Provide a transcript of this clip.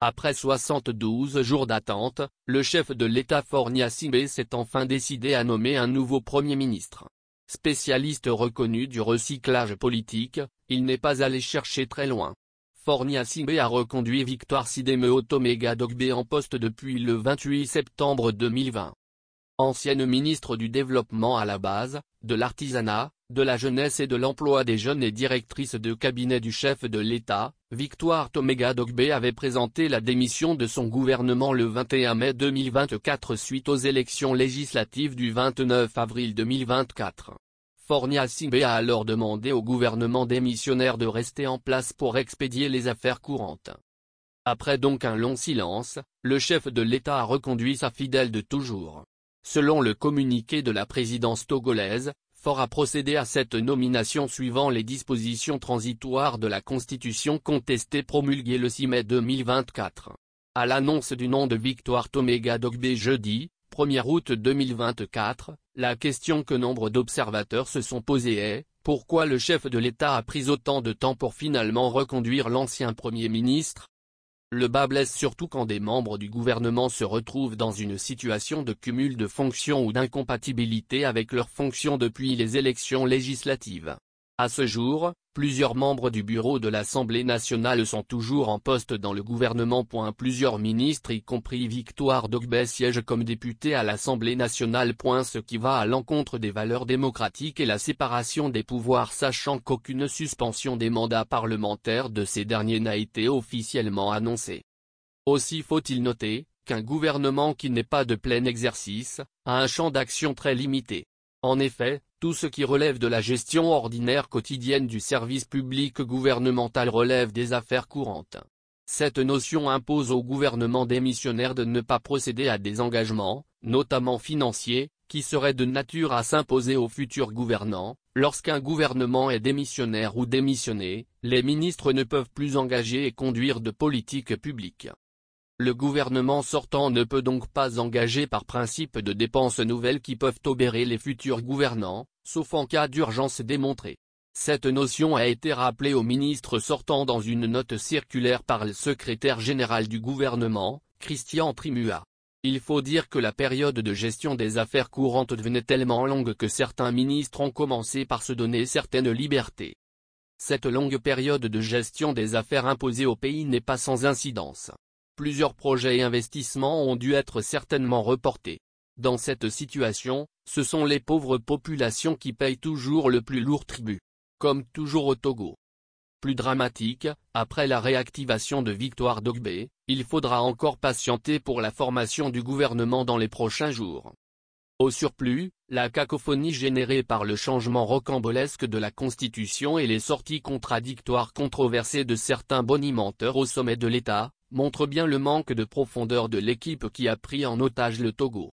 Après 72 jours d'attente, le chef de l'État Faure Gnassingbé s'est enfin décidé à nommer un nouveau Premier ministre. Spécialiste reconnu du recyclage politique, il n'est pas allé chercher très loin. Faure Gnassingbé a reconduit Victoire Sidémeo Toméga Dogbe en poste depuis le 28 septembre 2020. Ancienne ministre du Développement à la base, de l'Artisanat, de la Jeunesse et de l'Emploi des Jeunes et directrice de cabinet du chef de l'État, Victoire Toméga Dogbe avait présenté la démission de son gouvernement le 21 mai 2024 suite aux élections législatives du 29 avril 2024. Faure Gnassingbé a alors demandé au gouvernement démissionnaire de rester en place pour expédier les affaires courantes. Après donc un long silence, le chef de l'État a reconduit sa fidèle de toujours. Selon le communiqué de la présidence togolaise, Faure a procédé à cette nomination suivant les dispositions transitoires de la Constitution contestée promulguée le 6 mai 2024. À l'annonce du nom de Victoire Toméga Dogbe jeudi, 1er août 2024, la question que nombre d'observateurs se sont posée est, pourquoi le chef de l'État a pris autant de temps pour finalement reconduire l'ancien Premier ministre? Le bât blesse surtout quand des membres du gouvernement se retrouvent dans une situation de cumul de fonctions ou d'incompatibilité avec leurs fonctions depuis les élections législatives. À ce jour, plusieurs membres du bureau de l'Assemblée nationale sont toujours en poste dans le gouvernement. Plusieurs ministres y compris Victoire Dogbe siègent comme députés à l'Assemblée nationale. Ce qui va à l'encontre des valeurs démocratiques et la séparation des pouvoirs sachant qu'aucune suspension des mandats parlementaires de ces derniers n'a été officiellement annoncée. Aussi faut-il noter, qu'un gouvernement qui n'est pas de plein exercice, a un champ d'action très limité. En effet, tout ce qui relève de la gestion ordinaire quotidienne du service public gouvernemental relève des affaires courantes. Cette notion impose au gouvernement démissionnaire de ne pas procéder à des engagements, notamment financiers, qui seraient de nature à s'imposer aux futurs gouvernants. Lorsqu'un gouvernement est démissionnaire ou démissionné, les ministres ne peuvent plus engager et conduire de politique publique. Le gouvernement sortant ne peut donc pas engager par principe de dépenses nouvelles qui peuvent obérer les futurs gouvernants, sauf en cas d'urgence démontrée. Cette notion a été rappelée au ministre sortant dans une note circulaire par le secrétaire général du gouvernement, Christian Trimua. Il faut dire que la période de gestion des affaires courantes devenait tellement longue que certains ministres ont commencé par se donner certaines libertés. Cette longue période de gestion des affaires imposée au pays n'est pas sans incidence. Plusieurs projets et investissements ont dû être certainement reportés. Dans cette situation, ce sont les pauvres populations qui payent toujours le plus lourd tribut. Comme toujours au Togo. Plus dramatique, après la réactivation de Victoire Dogbe, il faudra encore patienter pour la formation du gouvernement dans les prochains jours. Au surplus, la cacophonie générée par le changement rocambolesque de la Constitution et les sorties contradictoires controversées de certains bonimenteurs au sommet de l'État, montre bien le manque de profondeur de l'équipe qui a pris en otage le Togo.